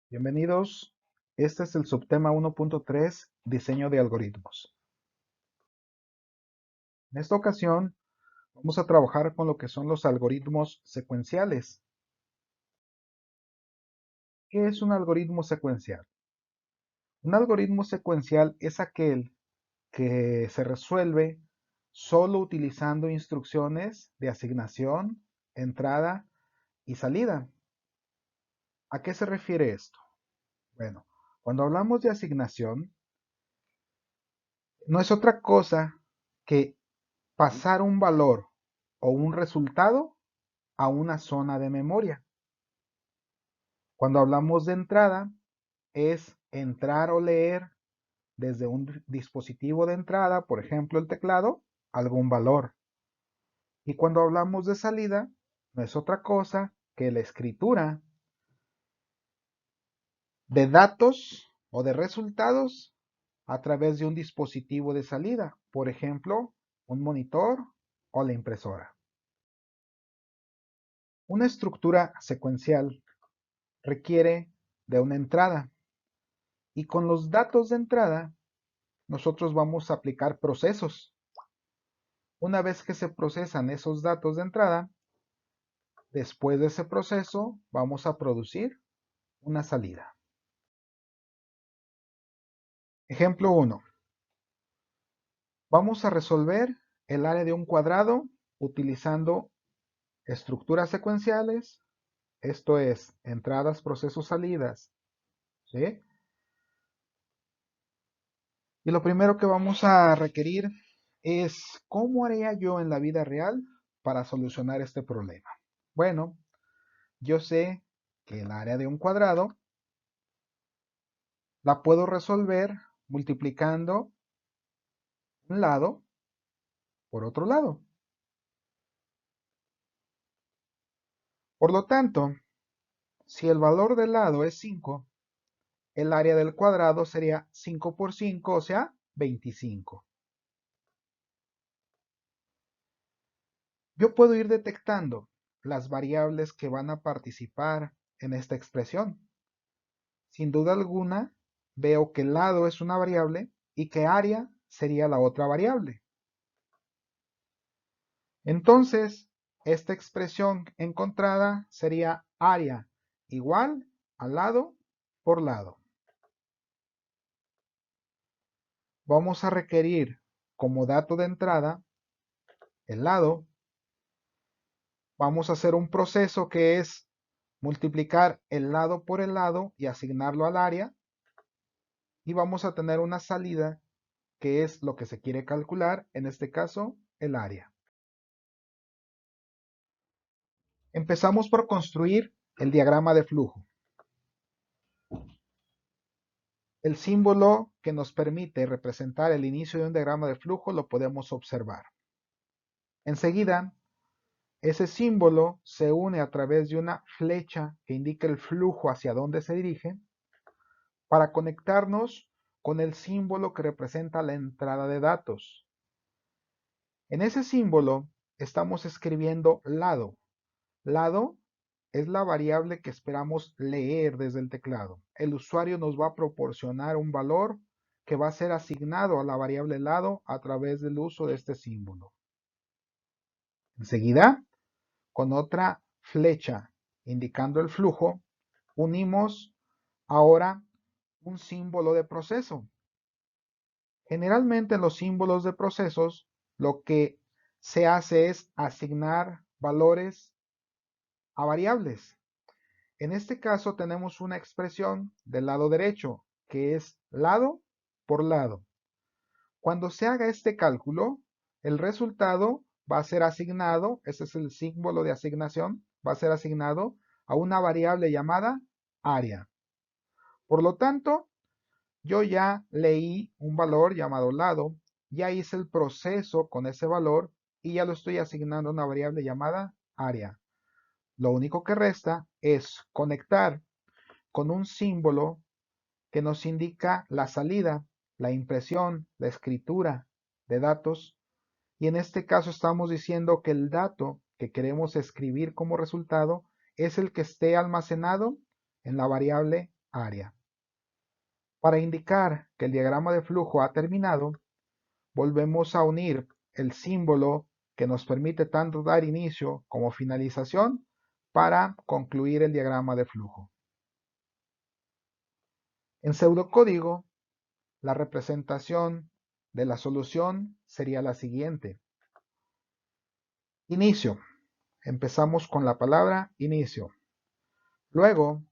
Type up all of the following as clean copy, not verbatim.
Bienvenidos. Este es el subtema 1.3, diseño de algoritmos. En esta ocasión vamos a trabajar con lo que son los algoritmos secuenciales. ¿Qué es un algoritmo secuencial? Un algoritmo secuencial es aquel que se resuelve solo utilizando instrucciones de asignación, entrada y salida. ¿A qué se refiere esto? Bueno, cuando hablamos de asignación, no es otra cosa que pasar un valor o un resultado a una zona de memoria. Cuando hablamos de entrada, es entrar o leer desde un dispositivo de entrada, por ejemplo el teclado, algún valor. Y cuando hablamos de salida, no es otra cosa que la escritura de datos o de resultados a través de un dispositivo de salida, por ejemplo, un monitor o la impresora. Una estructura secuencial requiere de una entrada y con los datos de entrada nosotros vamos a aplicar procesos. Una vez que se procesan esos datos de entrada, después de ese proceso vamos a producir una salida. Ejemplo 1. Vamos a resolver el área de un cuadrado utilizando estructuras secuenciales, esto es, entradas, procesos, salidas, ¿sí? Y lo primero que vamos a requerir es cómo haría yo en la vida real para solucionar este problema. Bueno, yo sé que el área de un cuadrado la puedo resolver multiplicando un lado por otro lado. Por lo tanto, si el valor del lado es 5, el área del cuadrado sería 5 por 5, o sea, 25. Yo puedo ir detectando las variables que van a participar en esta expresión. Sin duda alguna, veo que lado es una variable y que área sería la otra variable. Entonces, esta expresión encontrada sería área igual a lado por lado. Vamos a requerir como dato de entrada el lado. Vamos a hacer un proceso que es multiplicar el lado por el lado y asignarlo al área. Y vamos a tener una salida que es lo que se quiere calcular, en este caso, el área. Empezamos por construir el diagrama de flujo. El símbolo que nos permite representar el inicio de un diagrama de flujo lo podemos observar. Enseguida, ese símbolo se une a través de una flecha que indica el flujo hacia dónde se dirige para conectarnos con el símbolo que representa la entrada de datos. En ese símbolo estamos escribiendo lado. Lado es la variable que esperamos leer desde el teclado. El usuario nos va a proporcionar un valor que va a ser asignado a la variable lado a través del uso de este símbolo. Enseguida, con otra flecha indicando el flujo, unimos ahora un símbolo de proceso. Generalmente en los símbolos de procesos lo que se hace es asignar valores a variables. En este caso tenemos una expresión del lado derecho, que es lado por lado. Cuando se haga este cálculo, el resultado va a ser asignado, ese es el símbolo de asignación, va a ser asignado a una variable llamada área. Por lo tanto, yo ya leí un valor llamado lado, ya hice el proceso con ese valor y ya lo estoy asignando a una variable llamada área. Lo único que resta es conectar con un símbolo que nos indica la salida, la impresión, la escritura de datos. Y en este caso estamos diciendo que el dato que queremos escribir como resultado es el que esté almacenado en la variable área. Para indicar que el diagrama de flujo ha terminado, volvemos a unir el símbolo que nos permite tanto dar inicio como finalización para concluir el diagrama de flujo. En pseudocódigo, la representación de la solución sería la siguiente. Inicio. Empezamos con la palabra inicio. Luego,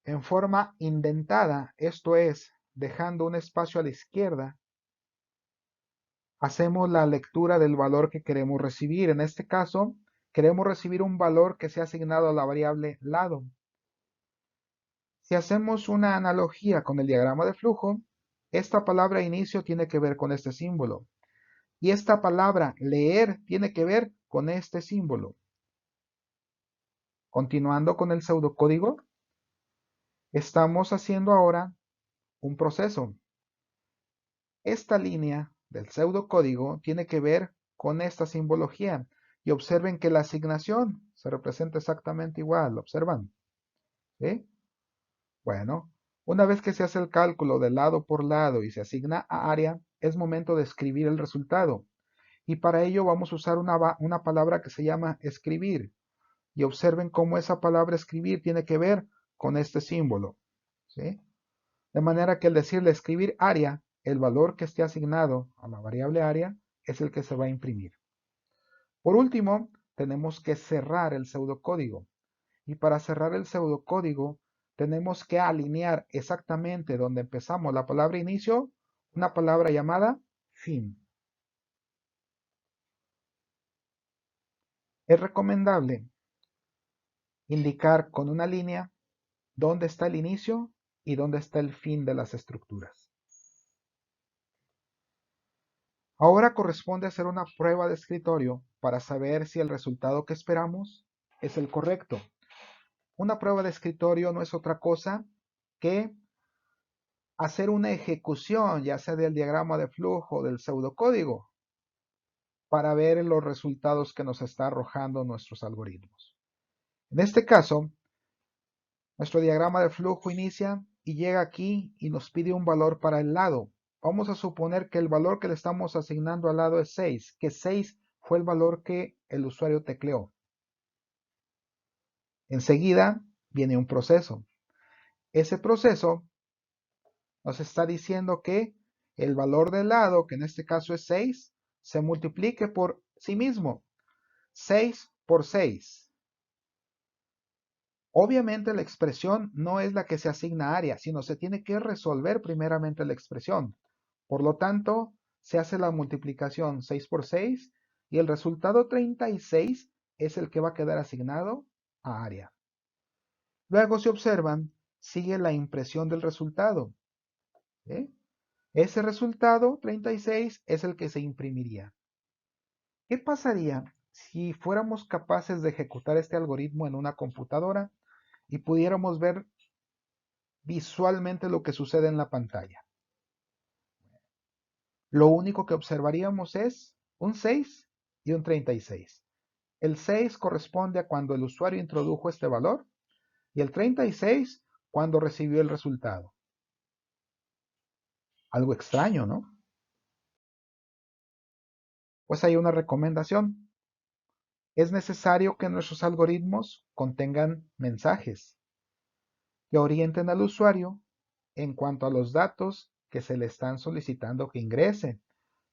en forma indentada, esto es, dejando un espacio a la izquierda, hacemos la lectura del valor que queremos recibir. En este caso, queremos recibir un valor que sea asignado a la variable lado. Si hacemos una analogía con el diagrama de flujo, esta palabra inicio tiene que ver con este símbolo. Y esta palabra leer tiene que ver con este símbolo. Continuando con el pseudocódigo, estamos haciendo ahora un proceso. Esta línea del pseudocódigo tiene que ver con esta simbología. Y observen que la asignación se representa exactamente igual. ¿Observan? ¿Sí? Bueno, una vez que se hace el cálculo de lado por lado y se asigna a área, es momento de escribir el resultado. Y para ello vamos a usar una palabra que se llama escribir. Y observen cómo esa palabra escribir tiene que ver con este símbolo. ¿Sí? De manera que al decirle escribir área, el valor que esté asignado a la variable área es el que se va a imprimir. Por último, tenemos que cerrar el pseudocódigo. Y para cerrar el pseudocódigo, tenemos que alinear exactamente donde empezamos la palabra inicio, una palabra llamada fin. Es recomendable indicar con una línea dónde está el inicio y dónde está el fin de las estructuras. Ahora corresponde hacer una prueba de escritorio para saber si el resultado que esperamos es el correcto. Una prueba de escritorio no es otra cosa que hacer una ejecución, ya sea del diagrama de flujo o del pseudocódigo, para ver los resultados que nos está arrojando nuestros algoritmos. En este caso, nuestro diagrama de flujo inicia y llega aquí y nos pide un valor para el lado. Vamos a suponer que el valor que le estamos asignando al lado es 6, que 6 fue el valor que el usuario tecleó. Enseguida viene un proceso. Ese proceso nos está diciendo que el valor del lado, que en este caso es 6, se multiplique por sí mismo. 6 por 6. Obviamente la expresión no es la que se asigna a área, sino se tiene que resolver primeramente la expresión. Por lo tanto, se hace la multiplicación 6 por 6 y el resultado 36 es el que va a quedar asignado a área. Luego, si observan, sigue la impresión del resultado. ¿Sí? Ese resultado 36 es el que se imprimiría. ¿Qué pasaría si fuéramos capaces de ejecutar este algoritmo en una computadora y pudiéramos ver visualmente lo que sucede en la pantalla? Lo único que observaríamos es un 6 y un 36. El 6 corresponde a cuando el usuario introdujo este valor y el 36 cuando recibió el resultado. Algo extraño, ¿no? Pues hay una recomendación. Es necesario que nuestros algoritmos contengan mensajes que orienten al usuario en cuanto a los datos que se le están solicitando que ingrese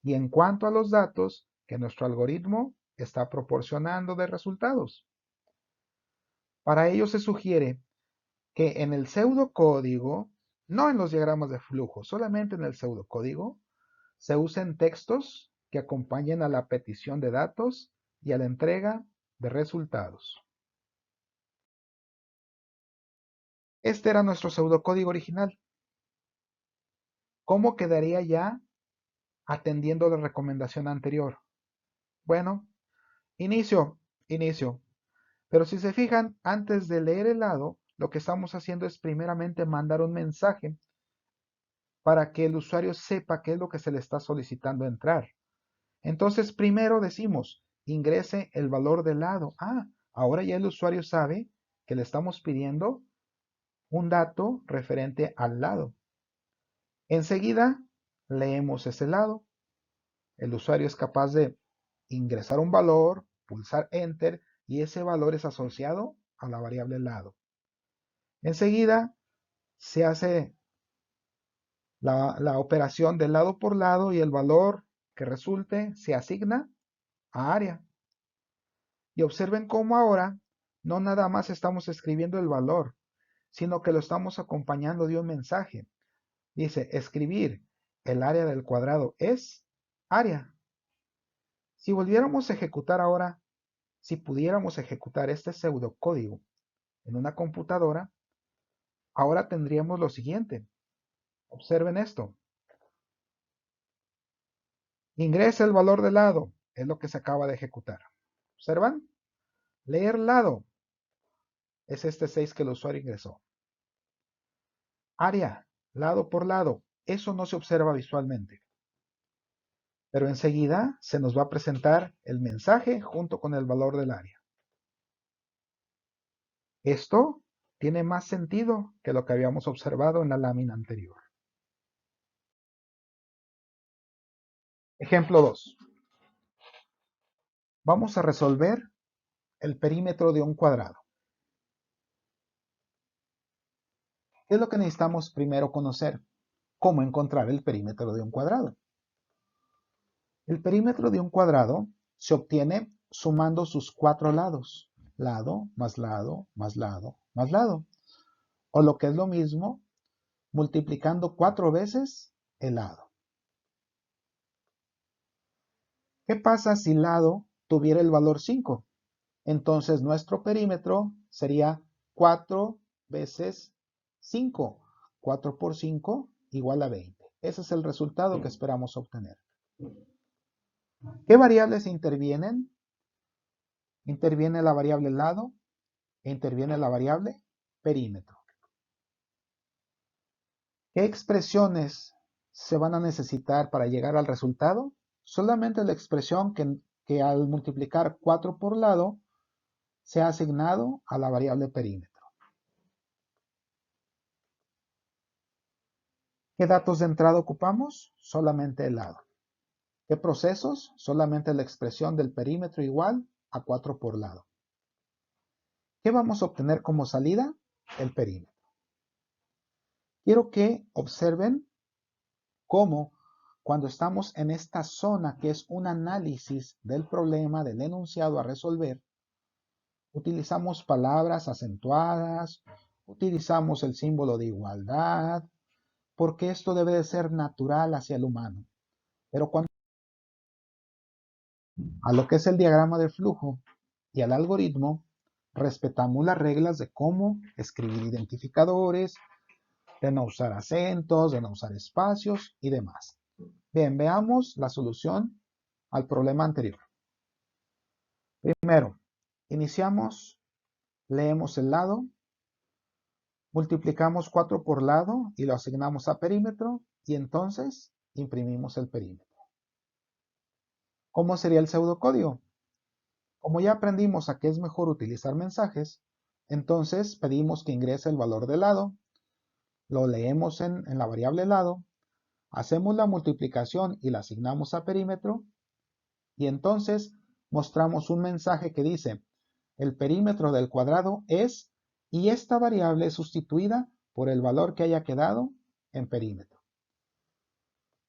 y en cuanto a los datos que nuestro algoritmo está proporcionando de resultados. Para ello se sugiere que en el pseudocódigo, no en los diagramas de flujo, solamente en el pseudocódigo, se usen textos que acompañen a la petición de datos y a la entrega de resultados. Este era nuestro pseudocódigo original. ¿Cómo quedaría ya atendiendo la recomendación anterior? Bueno, inicio. Pero si se fijan, antes de leer el lado, lo que estamos haciendo es primeramente mandar un mensaje para que el usuario sepa qué es lo que se le está solicitando entrar. Entonces, primero decimos, ingrese el valor del lado. Ahora ya el usuario sabe que le estamos pidiendo un dato referente al lado. Enseguida leemos ese lado. El usuario es capaz de ingresar un valor, pulsar Enter y ese valor es asociado a la variable lado. Enseguida se hace la operación de lado por lado y el valor que resulte se asigna a área. Y observen cómo ahora no nada más estamos escribiendo el valor, sino que lo estamos acompañando de un mensaje. Dice, escribir el área del cuadrado es área. Si volviéramos a ejecutar ahora, si pudiéramos ejecutar este pseudocódigo en una computadora, ahora tendríamos lo siguiente. Observen esto. Ingresa el valor de lado, es lo que se acaba de ejecutar. ¿Observan? Leer lado es este 6 que el usuario ingresó. Área, lado por lado, eso no se observa visualmente. Pero enseguida se nos va a presentar el mensaje junto con el valor del área. Esto tiene más sentido que lo que habíamos observado en la lámina anterior. Ejemplo 2. Vamos a resolver el perímetro de un cuadrado. ¿Qué es lo que necesitamos primero conocer? ¿Cómo encontrar el perímetro de un cuadrado? El perímetro de un cuadrado se obtiene sumando sus 4 lados. Lado, más lado, más lado, más lado. O lo que es lo mismo, multiplicando 4 veces el lado. ¿Qué pasa si lado tuviera el valor 5? Entonces nuestro perímetro sería 4 veces 5. 4 por 5 igual a 20. Ese es el resultado que esperamos obtener. ¿Qué variables intervienen? Interviene la variable lado e interviene la variable perímetro. ¿Qué expresiones se van a necesitar para llegar al resultado? Solamente la expresión que al multiplicar 4 por lado se ha asignado a la variable perímetro. ¿Qué datos de entrada ocupamos? Solamente el lado. ¿Qué procesos? Solamente la expresión del perímetro igual a 4 por lado. ¿Qué vamos a obtener como salida? El perímetro. Quiero que observen cómo cuando estamos en esta zona que es un análisis del problema, del enunciado a resolver, utilizamos palabras acentuadas, utilizamos el símbolo de igualdad, porque esto debe de ser natural hacia el humano. Pero cuando a lo que es el diagrama de flujo y al algoritmo, respetamos las reglas de cómo escribir identificadores, de no usar acentos, de no usar espacios y demás. Bien, veamos la solución al problema anterior. Primero, iniciamos, leemos el lado, multiplicamos 4 por lado y lo asignamos a perímetro y entonces imprimimos el perímetro. ¿Cómo sería el pseudocódigo? Como ya aprendimos a que es mejor utilizar mensajes, entonces pedimos que ingrese el valor de lado, lo leemos en la variable lado, hacemos la multiplicación y la asignamos a perímetro y entonces mostramos un mensaje que dice el perímetro del cuadrado es y esta variable es sustituida por el valor que haya quedado en perímetro.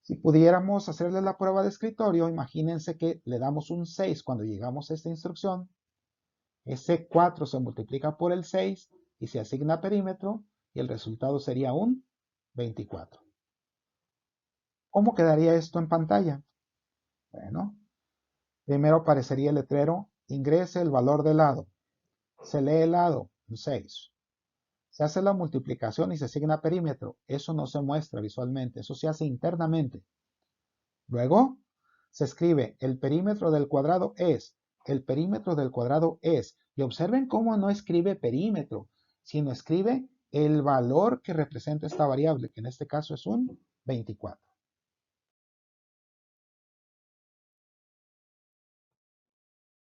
Si pudiéramos hacerle la prueba de escritorio, imagínense que le damos un 6 cuando llegamos a esta instrucción. Ese 4 se multiplica por el 6 y se asigna perímetro y el resultado sería un 24. ¿Cómo quedaría esto en pantalla? Bueno, primero aparecería el letrero, ingrese el valor de lado. Se lee el lado, un 6. Se hace la multiplicación y se asigna perímetro. Eso no se muestra visualmente, eso se hace internamente. Luego, se escribe el perímetro del cuadrado es, el perímetro del cuadrado es. Y observen cómo no escribe perímetro, sino escribe el valor que representa esta variable, que en este caso es un 24.